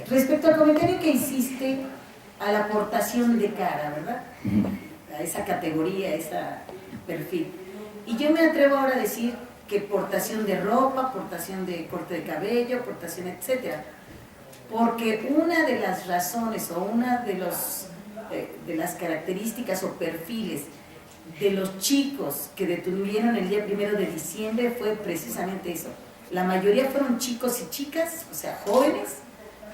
Respecto al comentario que hiciste a la portación de cara, ¿verdad? A esa categoría, a ese perfil. Y yo me atrevo ahora a decir que portación de ropa, portación de corte de cabello, portación, etcétera. Porque una de las razones o una de las características o perfiles de los chicos que detuvieron el día 1 de diciembre fue precisamente eso. La mayoría fueron chicos y chicas, o sea, jóvenes,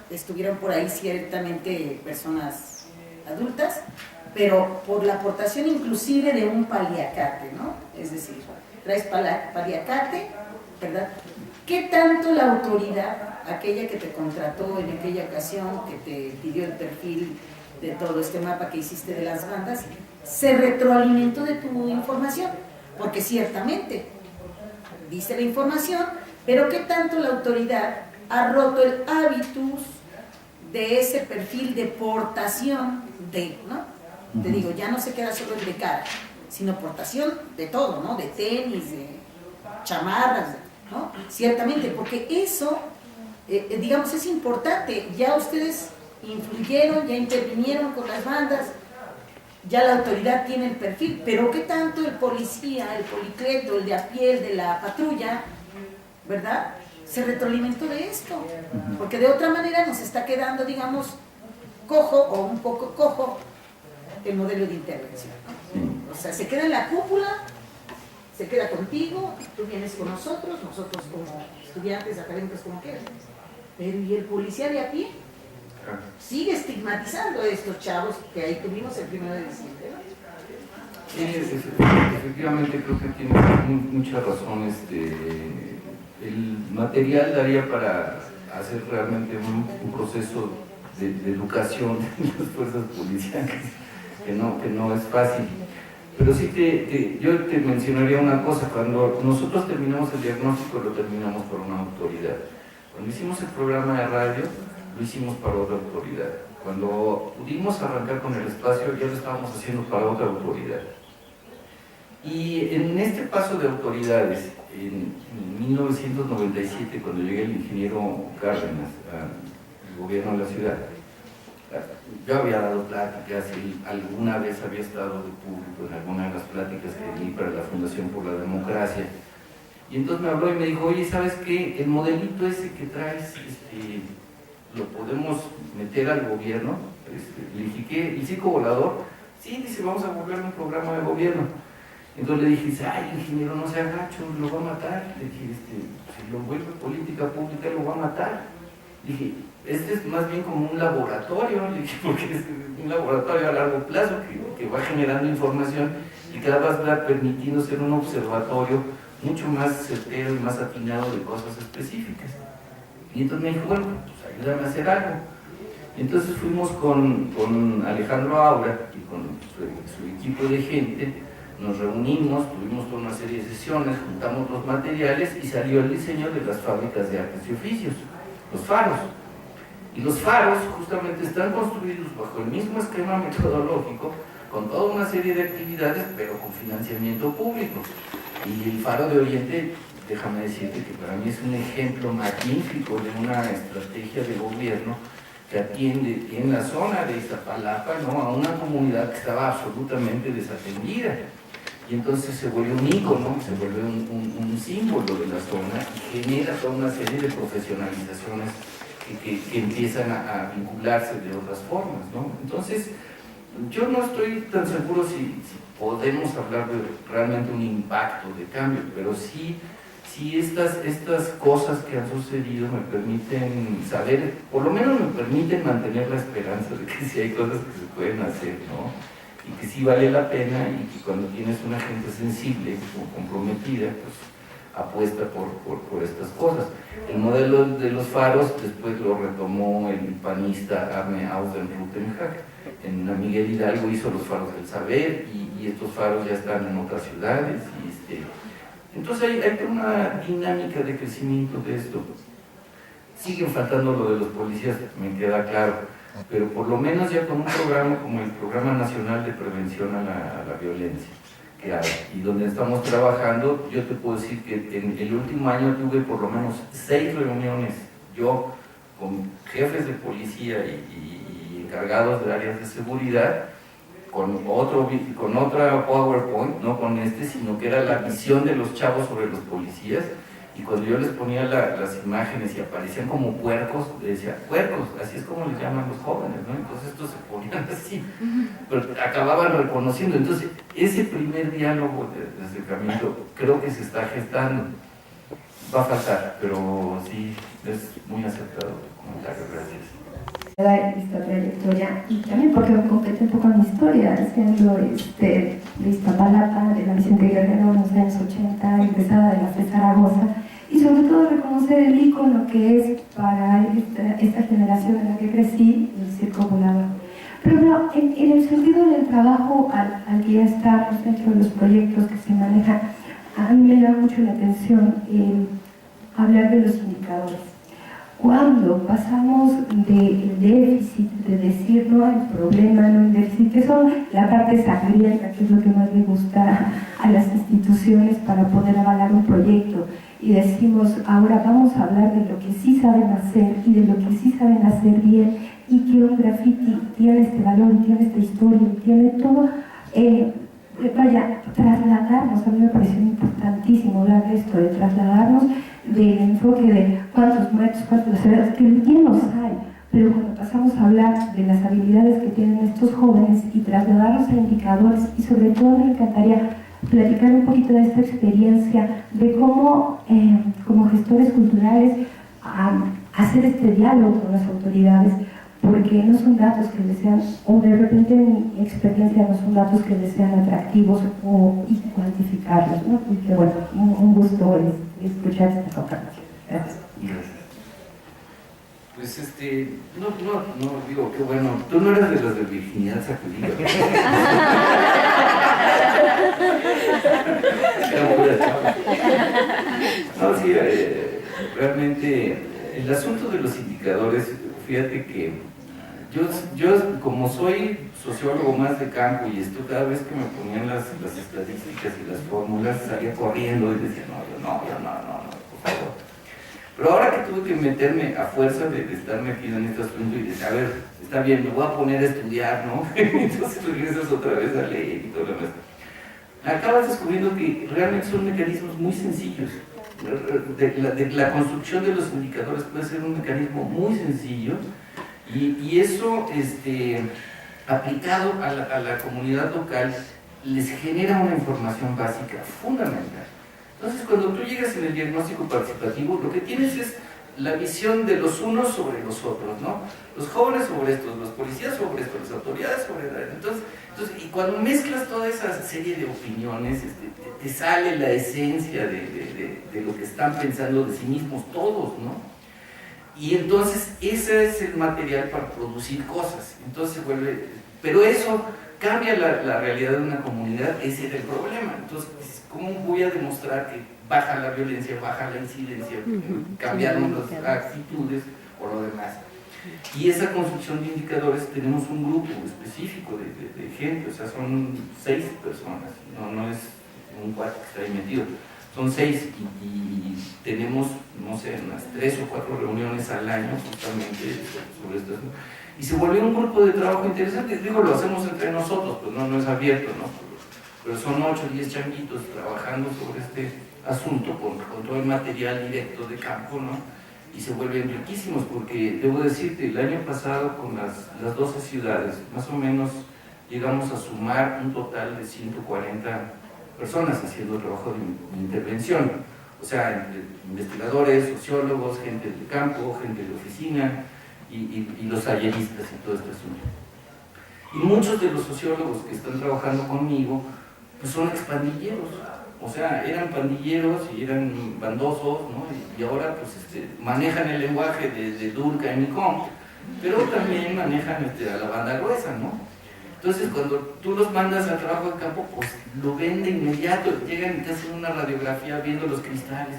estuvieron por ahí ciertamente personas adultas, pero por la aportación inclusive de un paliacate, ¿no? Es decir, traes paliacate, ¿verdad? ¿Qué tanto la autoridad, aquella que te contrató en aquella ocasión, que te pidió el perfil de todo este mapa que hiciste de las bandas, se retroalimentó de tu información? Porque ciertamente dice la información, pero ¿qué tanto la autoridad ha roto el hábitus de ese perfil de portación de, ¿no? Te digo, ya no se queda solo el de cara, sino portación de todo, ¿no? De tenis, de chamarras, ¿no? Ciertamente, porque eso, digamos, es importante. Ya ustedes influyeron, ya intervinieron con las bandas, ya la autoridad tiene el perfil, pero ¿qué tanto el policía, el policleto, el de a pie, el de la patrulla, ¿verdad?, se retroalimentó de esto? Porque de otra manera nos está quedando, digamos, cojo o un poco cojo el modelo de intervención, ¿no? O sea, se queda en la cúpula, se queda contigo, tú vienes con nosotros como estudiantes académicos como quieras, pero ¿y el policía de a pie? Sigue estigmatizando a estos chavos que ahí tuvimos el 1 de diciembre, ¿no? Sí, efectivamente creo que tiene muchas razones. El material daría para hacer realmente un proceso de educación de las fuerzas policiales, que no es fácil. Pero sí yo te mencionaría una cosa: cuando nosotros terminamos el diagnóstico, lo terminamos por una autoridad. Cuando hicimos el programa de radio, lo hicimos para otra autoridad. Cuando pudimos arrancar con el espacio, ya lo estábamos haciendo para otra autoridad. Y en este paso de autoridades, en 1997, cuando llegué el ingeniero Cárdenas al gobierno de la ciudad, yo había dado pláticas, y alguna vez había estado de público en alguna de las pláticas que di para la Fundación por la Democracia, y entonces me habló y me dijo: oye, ¿sabes qué? El modelito ese que traes, lo podemos meter al gobierno. Le dije: ¿qué? ¿El circo volador? Sí, dice, vamos a volver un programa de gobierno. Entonces le dije: ay, ingeniero, no sea gacho, lo va a matar. Le dije: si lo vuelve política pública, lo va a matar. Dije: este es más bien como un laboratorio. Le dije: porque es un laboratorio a largo plazo que va generando información y cada vez va permitiendo ser un observatorio mucho más certero y más atinado de cosas específicas. Y entonces me dijo: bueno, pues ayúdame a hacer algo. Entonces fuimos con Alejandro Aura y con su equipo de gente, nos reunimos, tuvimos toda una serie de sesiones, juntamos los materiales y salió el diseño de las fábricas de artes y oficios, los faros. Y los faros justamente están construidos bajo el mismo esquema metodológico, con toda una serie de actividades, pero con financiamiento público. Y el faro de Oriente, déjame decirte que para mí es un ejemplo magnífico de una estrategia de gobierno que atiende en la zona de Iztapalapa, ¿no?, a una comunidad que estaba absolutamente desatendida. Y entonces se vuelve un ícono, se vuelve un símbolo de la zona y genera toda una serie de profesionalizaciones que empiezan a vincularse de otras formas, ¿no? Entonces, yo no estoy tan seguro si podemos hablar de realmente un impacto de cambio, pero sí estas cosas que han sucedido me permiten saber, por lo menos me permiten mantener la esperanza de que sí hay cosas que se pueden hacer, ¿no? Y que sí vale la pena, y que cuando tienes una gente sensible o comprometida, pues apuesta por estas cosas. El modelo de los faros después lo retomó el panista Arne Ausden-Rutenhack. En la Miguel Hidalgo hizo los faros del saber, y estos faros ya están en otras ciudades. Entonces hay una dinámica de crecimiento de esto. Siguen faltando lo de los policías, me queda claro, pero por lo menos ya con un programa como el Programa Nacional de Prevención a la Violencia que hay, y donde estamos trabajando, yo te puedo decir que en el último año tuve por lo menos 6 reuniones yo con jefes de policía y encargados de áreas de seguridad, con otra PowerPoint, no con sino que era la visión de los chavos sobre los policías. Y cuando yo les ponía las imágenes y aparecían como puercos, les decía, puercos, así es como les llaman los jóvenes, ¿no? Entonces estos se ponían así, pero acababan reconociendo. Entonces, ese primer diálogo de acercamiento creo que se está gestando. Va a faltar, pero sí, es muy acertado tu comentario, gracias. Esta trayectoria y también porque me compete un poco mi historia, siendo de Iztapalapa, de la Vicente Guerrero en los años 80, empezada de la FE Zaragoza, y sobre todo reconocer el ícono que es para esta generación en la que crecí, el circo volador. Pero bueno, en el sentido del trabajo al que ya estamos dentro de los proyectos que se manejan, a mí me llama mucho la atención hablar de los indicadores. Cuando pasamos del déficit, de decir no hay problema, no hay déficit, que son la parte sangrienta, que es lo que más le gusta a las instituciones para poder avalar un proyecto, y decimos ahora vamos a hablar de lo que sí saben hacer y de lo que sí saben hacer bien, y que un graffiti tiene este valor, y tiene esta historia, y tiene todo, trasladarnos, a mí me pareció importantísimo hablar de esto, de trasladarnos del enfoque de cuántos muertos, cuántos heridos, que bien los hay, pero cuando pasamos a hablar de las habilidades que tienen estos jóvenes y trasladarlos a indicadores, y sobre todo me encantaría platicar un poquito de esta experiencia, de cómo como gestores culturales hacer este diálogo con las autoridades, porque no son datos que les sean, o de repente en mi experiencia no son datos que les sean atractivos y cuantificarlos, ¿no? Y que bueno, un gusto escuchar esta conversación. Gracias. Pues no, digo, qué bueno, tú no eras de los de virginidad sacudida. No, sí, realmente el asunto de los indicadores, fíjate que yo como soy sociólogo más de campo y esto, cada vez que me ponían las estadísticas y las fórmulas salía corriendo y decía, no, por favor. Pero ahora que tuve que meterme a fuerza de estar metido en este asunto y decir, a ver, está bien, me voy a poner a estudiar, ¿no? Entonces regresas otra vez a leer y todo lo demás. Acabas descubriendo que realmente son mecanismos muy sencillos. La construcción de los indicadores puede ser un mecanismo muy sencillo, y eso aplicado a la comunidad local les genera una información básica fundamental. Entonces, cuando tú llegas en el diagnóstico participativo, lo que tienes es la visión de los unos sobre los otros, ¿no? Los jóvenes sobre estos, los policías sobre estos, las autoridades sobre entonces, y cuando mezclas toda esa serie de opiniones, te sale la esencia de lo que están pensando de sí mismos todos, ¿no? Y entonces ese es el material para producir cosas. Entonces se vuelve, pero eso cambia la realidad de una comunidad, ese es el problema. Entonces, ¿cómo voy a demostrar que baja la violencia, baja la incidencia, cambiaron las actitudes o lo demás? Y esa construcción de indicadores, tenemos un grupo específico de gente, o sea, son 6 personas, no es un cuate que está ahí metido, son 6 y tenemos, no sé, unas 3 o 4 reuniones al año justamente sobre esto. Y se volvió un grupo de trabajo interesante, digo, lo hacemos entre nosotros, pues no es abierto, ¿no? Pero son 8 o 10 changuitos trabajando sobre este asunto con todo el material directo de campo, ¿no? Y se vuelven riquísimos, porque debo decirte, el año pasado con las 12 ciudades, más o menos llegamos a sumar un total de 140 personas haciendo trabajo de intervención, o sea, investigadores, sociólogos, gente del campo, gente de oficina y los talleristas y todo este asunto. Y muchos de los sociólogos que están trabajando conmigo pues son expandilleros, o sea, eran pandilleros y eran bandosos, ¿no? Y ahora pues manejan el lenguaje de Durkheim y Comte, pero también manejan a la banda gruesa, ¿no? Entonces cuando tú los mandas al trabajo de campo, pues lo ven de inmediato, llegan y te hacen una radiografía viendo los cristales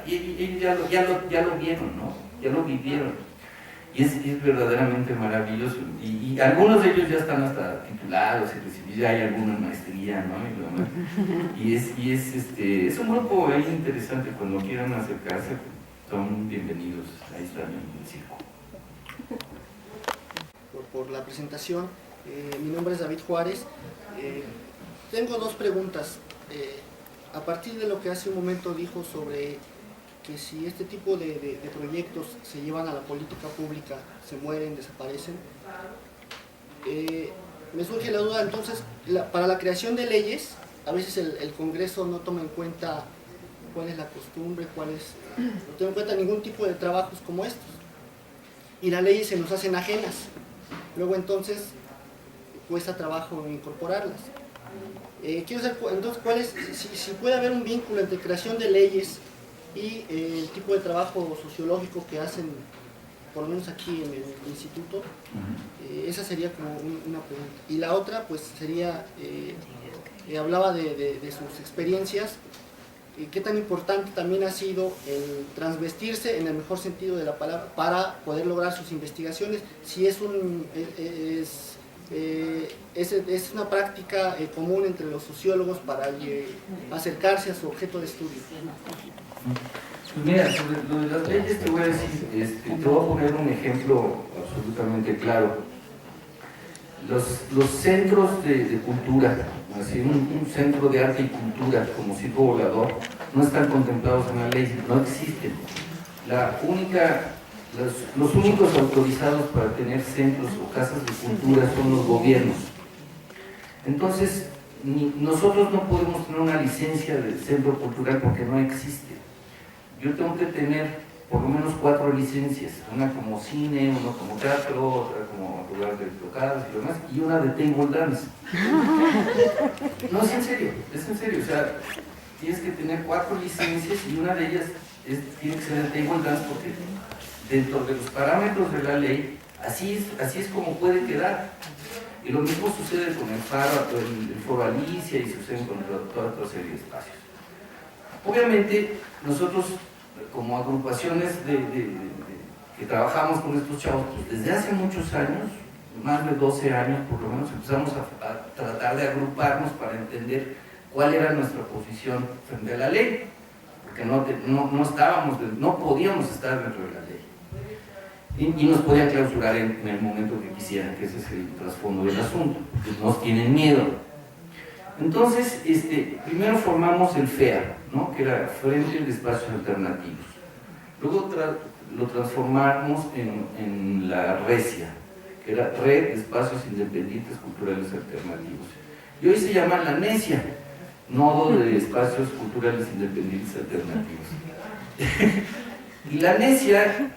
y ellos ya lo vieron, ¿no? Ya lo vivieron. Y es verdaderamente maravilloso, y algunos de ellos ya están hasta titulados y ya hay alguna maestría, ¿no? Y es un grupo ahí interesante cuando quieran acercarse, son bienvenidos, ahí están en el circo. Por la presentación. Mi nombre es David Juárez. Tengo dos preguntas. A partir de lo que hace un momento dijo sobre que si este tipo de proyectos se llevan a la política pública, se mueren, desaparecen, me surge la duda, entonces, para la creación de leyes, a veces el Congreso no toma en cuenta cuál es la costumbre, no toma en cuenta ningún tipo de trabajos como estos, y las leyes se nos hacen ajenas. Luego entonces cuesta trabajo incorporarlas. Quiero saber entonces si puede haber un vínculo entre creación de leyes y el tipo de trabajo sociológico que hacen, por lo menos aquí en el instituto. Esa sería como una pregunta. Y la otra pues sería, hablaba de sus experiencias, qué tan importante también ha sido el transvestirse en el mejor sentido de la palabra para poder lograr sus investigaciones, si es una práctica común entre los sociólogos para acercarse a su objeto de estudio. Pues mira, sobre lo de las leyes te voy a decir, te voy a poner un ejemplo absolutamente claro. Los centros de cultura, así un centro de arte y cultura como circo volador, no están contemplados en la ley, no existen. Los únicos autorizados para tener centros o casas de cultura son los gobiernos. Entonces, nosotros no podemos tener una licencia de centro cultural porque no existe. Yo tengo que tener por lo menos 4 licencias, una como cine, una como teatro, otra como lugar de tocadas y demás, y una de table dance. No, es en serio, o sea, tienes que tener 4 licencias y una de ellas tiene que ser de table dance porque dentro de los parámetros de la ley, así es como puede quedar. Y lo mismo sucede con el Foro Alicia y sucede con toda otra serie de espacios. Obviamente, nosotros como agrupaciones que trabajamos con estos chavos, pues desde hace muchos años, más de 12 años por lo menos, empezamos a tratar de agruparnos para entender cuál era nuestra posición frente a la ley, porque no podíamos estar dentro de la ley. Y nos podían clausurar en el momento que quisieran, que ese es el trasfondo del asunto, porque nos tienen miedo. Entonces, primero formamos el FEA, ¿no? Que era Frente de Espacios Alternativos. Luego lo transformamos en la RESIA, que era Red de Espacios Independientes Culturales Alternativos. Y hoy se llama la NESIA, Nodo de Espacios Culturales Independientes Alternativos. Y la NESIA,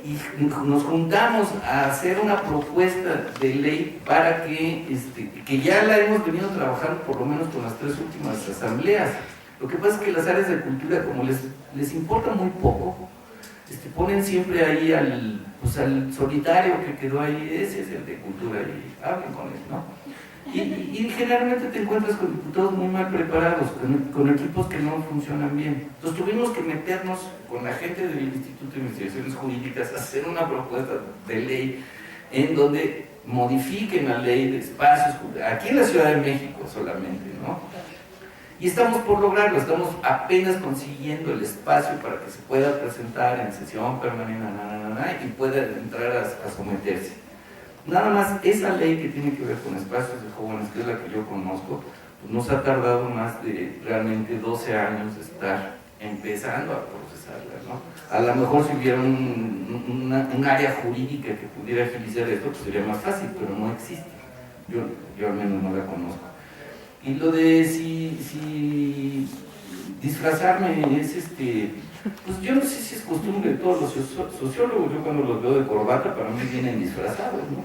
y nos juntamos a hacer una propuesta de ley para que ya la hemos venido trabajando por lo menos con las 3 últimas asambleas. Lo que pasa es que las áreas de cultura, como les importa muy poco, ponen siempre ahí al solitario que quedó ahí, ese es el de cultura, y hablen con él, ¿no? Y generalmente te encuentras con diputados muy mal preparados, con equipos que no funcionan bien. Entonces tuvimos que meternos con la gente del Instituto de Investigaciones Jurídicas a hacer una propuesta de ley en donde modifiquen la ley de espacios, aquí en la Ciudad de México solamente, ¿no? Y estamos por lograrlo, estamos apenas consiguiendo el espacio para que se pueda presentar en sesión permanente y pueda entrar a someterse. Nada más esa ley que tiene que ver con espacios de jóvenes, que es la que yo conozco, pues nos ha tardado más de realmente 12 años de estar empezando a procesarla, ¿no? A lo mejor si hubiera un área jurídica que pudiera agilizar esto, pues sería más fácil, pero no existe. Yo al menos no la conozco. Y lo de si disfrazarme es pues yo no sé si es costumbre de todos los sociólogos. Yo cuando los veo de corbata, para mí vienen disfrazados, ¿no?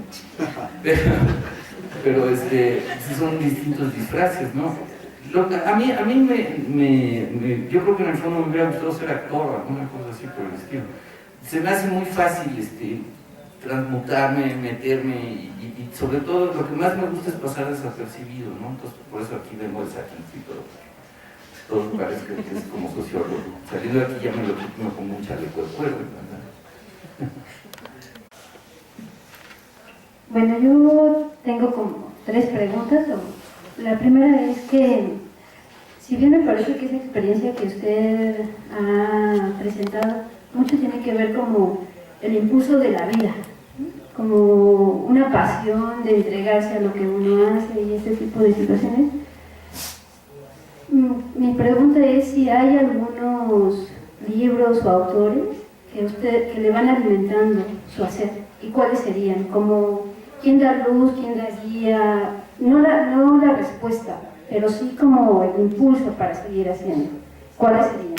Pero son distintos disfraces, ¿no? A mí yo creo que en el fondo me hubiera gustado ser actor o alguna cosa así por el estilo. Se me hace muy fácil transmutarme, meterme y sobre todo lo que más me gusta es pasar desapercibido, ¿no? Entonces por eso aquí vengo el saquito y todo parece que es como sociólogo. Saliendo de aquí ya me pongo un chaleco de cuero, ¿verdad? Bueno, yo tengo como 3 preguntas. La primera es que, si bien me parece que esa experiencia que usted ha presentado mucho tiene que ver como el impulso de la vida, como una pasión de entregarse a lo que uno hace y ese tipo de situaciones. Mi pregunta es si hay algunos libros o autores que le van alimentando su hacer, y cuáles serían, como quién da luz, quién da guía, no la respuesta, pero sí como el impulso para seguir haciendo. ¿Cuáles serían?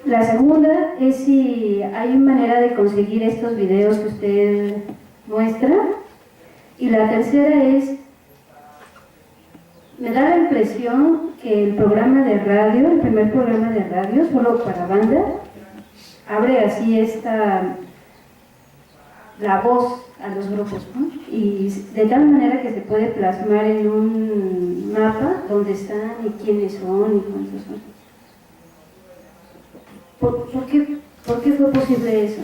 La segunda es si hay manera de conseguir estos videos que usted muestra. Y la tercera es, me da la impresión que el programa de radio, el primer programa de radio, solo para banda, abre así la voz a los grupos, ¿no? Y de tal manera que se puede plasmar en un mapa dónde están y quiénes son y cuántos son. ¿Por qué fue posible eso?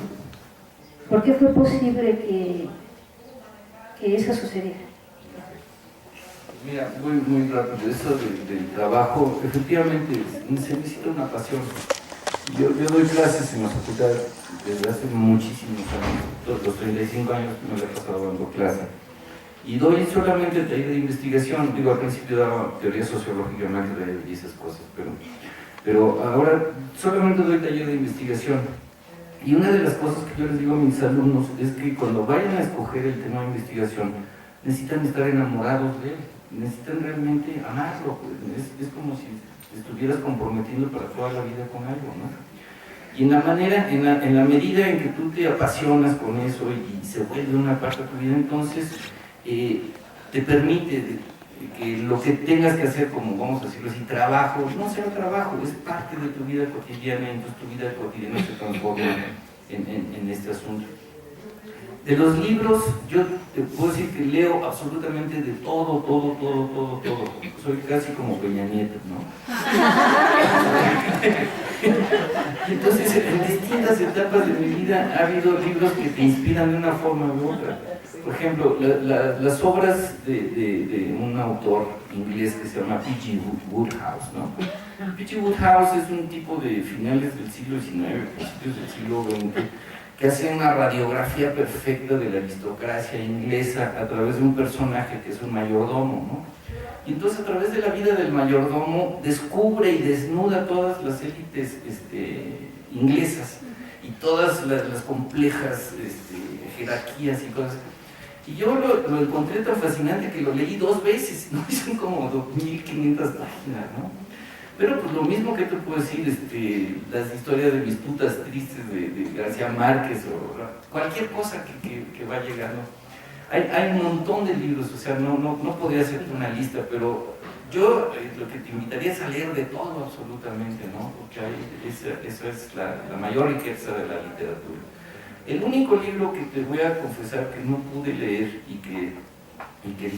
¿Por qué fue posible que eso sucediera? Mira, muy rápido, eso del trabajo, efectivamente se necesita una pasión. Yo doy clases en la facultad desde hace muchísimos años, todos los 35 años me lo he pasado dando clase. Y doy solamente taller de investigación, digo, al principio daba teoría sociológica y esas cosas, pero ahora solamente doy taller de investigación. Y una de las cosas que yo les digo a mis alumnos es que cuando vayan a escoger el tema de investigación, necesitan estar enamorados de él, necesitan realmente amarlo, pues. Es como si estuvieras comprometiendo para toda la vida con algo, ¿no? Y en la medida en que tú te apasionas con eso y se vuelve una parte de tu vida, entonces te permite que lo que tengas que hacer, como vamos a decirlo así, trabajo, no sea trabajo, es parte de tu vida cotidiana, entonces tu vida cotidiana se transforma en este asunto. De los libros, yo te puedo decir que leo absolutamente de todo. Soy casi como Peña Nieto, ¿no? Entonces, en distintas etapas de mi vida ha habido libros que te inspiran de una forma u otra. Por ejemplo, las obras de un autor inglés que se llama P.G. Wodehouse, ¿no? P.G. Wodehouse es un tipo de finales del siglo XIX, principios del siglo XX, que hace una radiografía perfecta de la aristocracia inglesa a través de un personaje que es un mayordomo, ¿no? Y entonces a través de la vida del mayordomo descubre y desnuda todas las élites inglesas y todas las complejas jerarquías y cosas. Y yo lo encontré tan fascinante que lo leí 2 veces, ¿no? Son como 2.500 páginas, ¿no? Pero pues lo mismo que te puedo decir, las historias de disputas tristes de García Márquez o cualquier cosa que va llegando. Hay un montón de libros, o sea, no podría hacerte una lista, pero yo lo que te invitaría es a leer de todo absolutamente, ¿no? Porque esa es la mayor riqueza de la literatura. El único libro que te voy a confesar que no pude leer y que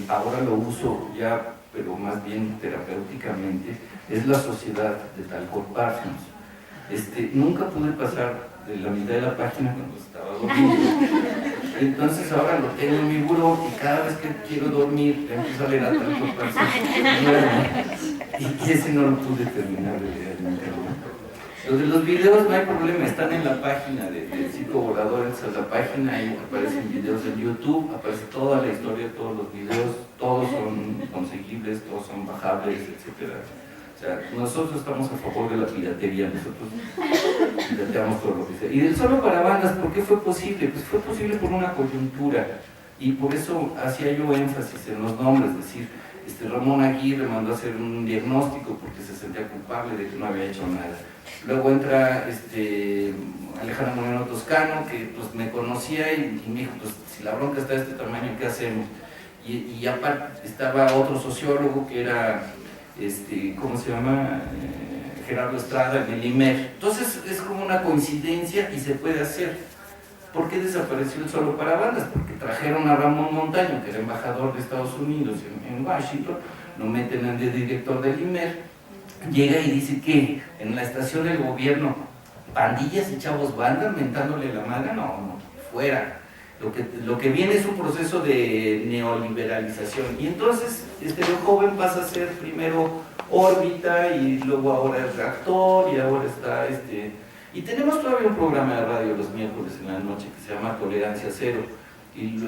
ahora lo uso ya, pero más bien terapéuticamente, es La Sociedad de Talcott Parsons. Nunca pude pasar de la mitad de la página cuando estaba dormido. Entonces ahora lo tengo en mi buró y cada vez que quiero dormir empiezo a leer a Talcott Parsons. Y ese no lo pude terminar de leer nunca. Los de los videos no hay problema, están en la página del Circo Volador, esa es la página, ahí aparecen videos en YouTube, aparece toda la historia, todos los videos, todos son conseguibles, todos son bajables, etc. O sea, nosotros estamos a favor de la piratería, nosotros pirateamos todo lo que sea. Y del solo para bandas, ¿por qué fue posible? Pues fue posible por una coyuntura, y por eso hacía yo énfasis en los nombres, es decir, Ramón Aguirre mandó a hacer un diagnóstico porque se sentía culpable de que no había hecho nada. Luego entra Alejandro Moreno Toscano, que pues me conocía y me dijo, pues si la bronca está de este tamaño, ¿qué hacemos? Y aparte estaba otro sociólogo que era, ¿cómo se llama? Gerardo Estrada, en el IMER. Entonces es como una coincidencia y se puede hacer. ¿Por qué desapareció el Solo para Bandas? Porque trajeron a Ramón Montaño, que era embajador de Estados Unidos en Washington, lo meten de director del IMER, llega y dice que en la estación del gobierno, pandillas y chavos bandas mentándole la madre, no, fuera. Lo que viene es un proceso de neoliberalización. Y entonces el joven pasa a ser primero órbita y luego ahora es reactor y ahora está Y tenemos todavía un programa de radio los miércoles en la noche que se llama Tolerancia Cero. Y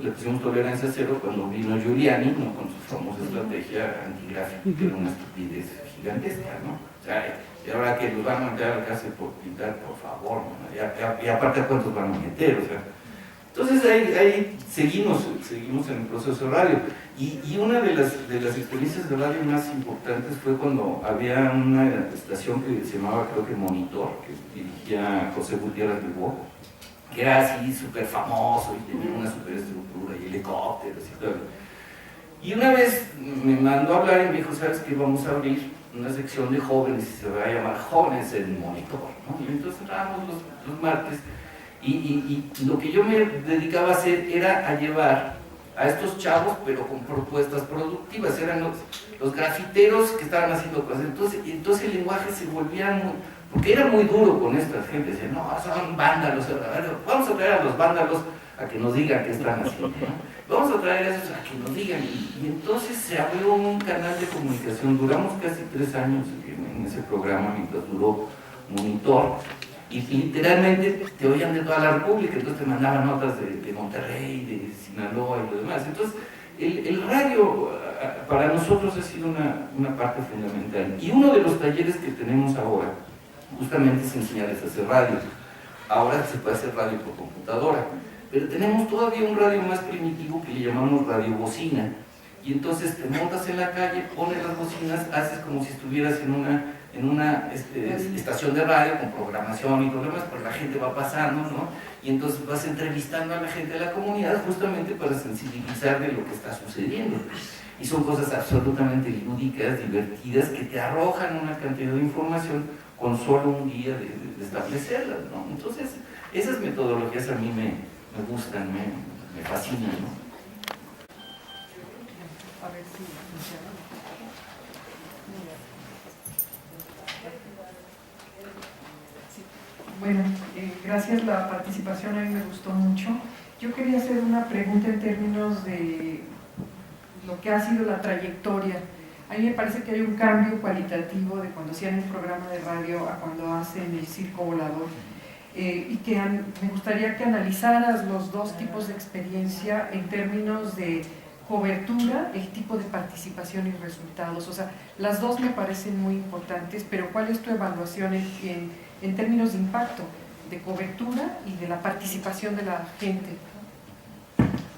le pusimos Tolerancia Cero cuando vino Giuliani, ¿no?, con su famosa estrategia antigráfica, que era una estupidez gigantesca, ¿no? O sea, y ahora que los van a meter a la cárcel por pintar, por favor, ¿no? Y aparte, ¿a cuántos van a meter? O sea, entonces ahí seguimos en el proceso de radio. Y una de las experiencias de radio más importantes fue cuando había una estación que se llamaba, creo que Monitor, que dirigía José Gutiérrez Bilbao, que era así súper famoso y tenía una súper estructura y helicópteros y todo. Y una vez me mandó a hablar y me dijo, ¿sabes qué? Vamos a abrir una sección de jóvenes y se va a llamar Jóvenes en Monitor, ¿no? Y entonces entrábamos los martes y lo que yo me dedicaba a hacer era a llevar a estos chavos, pero con propuestas productivas. Eran los grafiteros que estaban haciendo cosas. Entonces el lenguaje se volvía muy... Porque era muy duro con esta gente, decían, no, son vándalos, vamos a traer a los vándalos a que nos digan qué están haciendo, ¿no? Vamos a traer a esos a que nos digan, y entonces se abrió un canal de comunicación. Duramos casi 3 años en ese programa mientras duró Monitor, y literalmente te oían de toda la República, entonces te mandaban notas de Monterrey, de Sinaloa y lo demás. Entonces el radio para nosotros ha sido una parte fundamental, y uno de los talleres que tenemos ahora justamente es enseñarles a hacer radio. Ahora se puede hacer radio por computadora, pero tenemos todavía un radio más primitivo que le llamamos radio bocina, y entonces te montas en la calle, pones las bocinas, haces como si estuvieras en una estación de radio con programación y problemas, pues la gente va pasando, ¿no? Y entonces vas entrevistando a la gente de la comunidad justamente para sensibilizar de lo que está sucediendo. Y son cosas absolutamente lúdicas, divertidas, que te arrojan una cantidad de información con solo un día de establecerlas, ¿no? Entonces, esas metodologías a mí me gustan, me fascinan, ¿no? A ver si funciona. Sí. Bueno, gracias, la participación a mí me gustó mucho. Yo quería hacer una pregunta en términos de lo que ha sido la trayectoria. A mí me parece que hay un cambio cualitativo de cuando hacían el programa de radio a cuando hacen el circo volador, y que me gustaría que analizaras los dos tipos de experiencia en términos de cobertura, el tipo de participación y resultados. O sea, las dos me parecen muy importantes, pero ¿cuál es tu evaluación en términos de impacto, de cobertura y de la participación de la gente?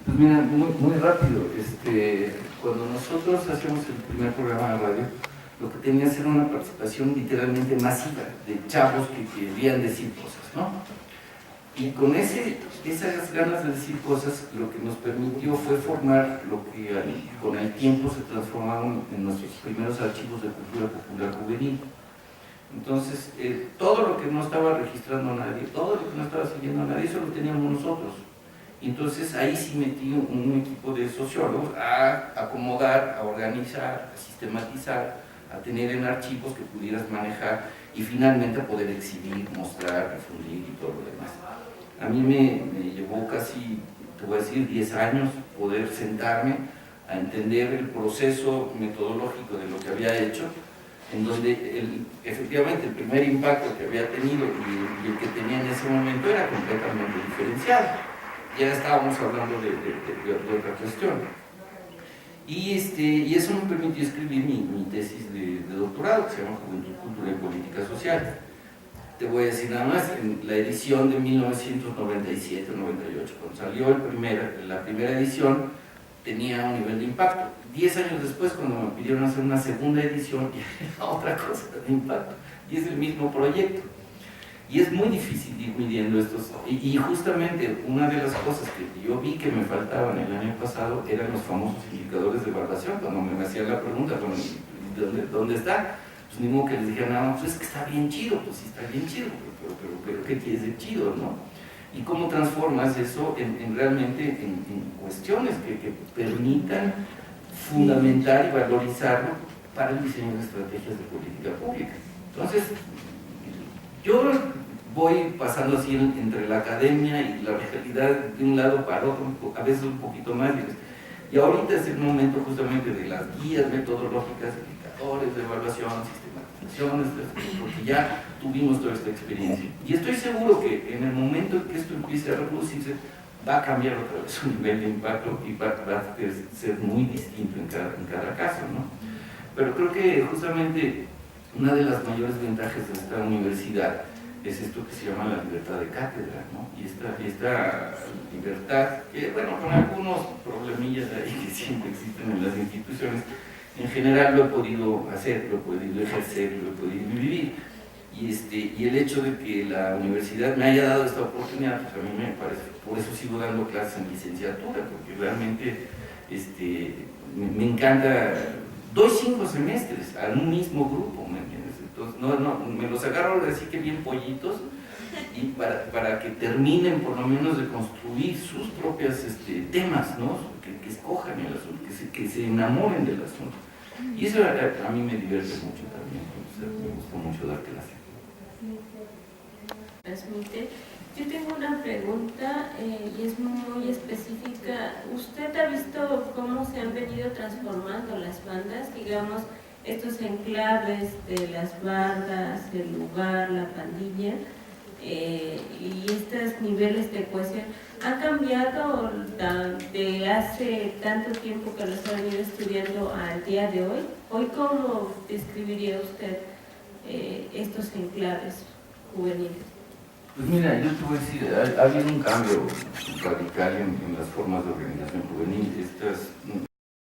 Pues mira, muy rápido, cuando nosotros hacíamos el primer programa de radio, lo que tenías era una participación literalmente masiva de chavos que querían decir cosas, ¿no? Y con esas ganas de decir cosas, lo que nos permitió fue formar lo que con el tiempo se transformaron en nuestros primeros archivos de cultura popular juvenil. Entonces, todo lo que no estaba registrando nadie, todo lo que no estaba siguiendo nadie, eso lo teníamos nosotros. Y entonces ahí sí metí un equipo de sociólogos a acomodar, a organizar, a sistematizar, a tener en archivos que pudieras manejar y finalmente a poder exhibir, mostrar, difundir y todo lo demás. A mí me llevó casi, te voy a decir, 10 años poder sentarme a entender el proceso metodológico de lo que había hecho, en donde efectivamente el primer impacto que había tenido y el que tenía en ese momento era completamente diferenciado. Ya estábamos hablando de otra cuestión. Y eso me permitió escribir mi tesis de doctorado, que se llama Juventud, Cultura y Política Social. Te voy a decir nada más, en la edición de 1997-98, cuando salió la primera edición, tenía un nivel de impacto. 10 años después, cuando me pidieron hacer una segunda edición, era otra cosa de impacto, y es el mismo proyecto. Y es muy difícil ir midiendo estos, y justamente una de las cosas que yo vi que me faltaban el año pasado eran los famosos indicadores de evaluación. Cuando me hacían la pregunta, bueno, ¿dónde está? Pues ni modo que les dijera, no, pues es que está bien chido. Pues sí, está bien chido, pero ¿qué quiere decir chido, no? Y cómo transformas eso realmente en cuestiones que permitan fundamentar y valorizarlo para el diseño de estrategias de política pública. Entonces, yo voy pasando así entre la academia y la realidad de un lado para otro, a veces un poquito más, y ahorita es el momento justamente de las guías metodológicas, indicadores de evaluación, capacitaciones, porque ya tuvimos toda esta experiencia. Y estoy seguro que en el momento en que esto empiece a reproducirse, va a cambiar otra vez su nivel de impacto y va a ser muy distinto en cada caso, ¿no? Pero creo que justamente una de las mayores ventajas de esta universidad es esto que se llama la libertad de cátedra, ¿no? Y esta libertad, que bueno, con algunos problemillas ahí que siempre existen en las instituciones, en general lo he podido hacer, lo he podido ejercer, lo he podido vivir. Y el hecho de que la universidad me haya dado esta oportunidad, pues a mí me parece, por eso sigo dando clases en licenciatura, porque realmente me encanta. Doy 5 semestres a un mismo grupo, ¿me entiendes? Entonces, me los agarro así que bien pollitos, y para que terminen por lo menos de construir sus propios temas, ¿no? Que escojan el asunto, que se enamoren del asunto. Y eso a mí me divierte mucho también, o sea, me gusta mucho dar clase. Transmite. Yo tengo una pregunta y es muy específica. ¿Usted ha visto cómo se han venido transformando las bandas? Digamos, estos enclaves de las bandas, el lugar, la pandilla, y estos niveles de cohesión, ¿han cambiado de hace tanto tiempo que los han ido estudiando al día de hoy? ¿Hoy cómo describiría usted estos enclaves juveniles? Pues mira, yo te voy a decir, ha habido un cambio radical en las formas de organización juvenil.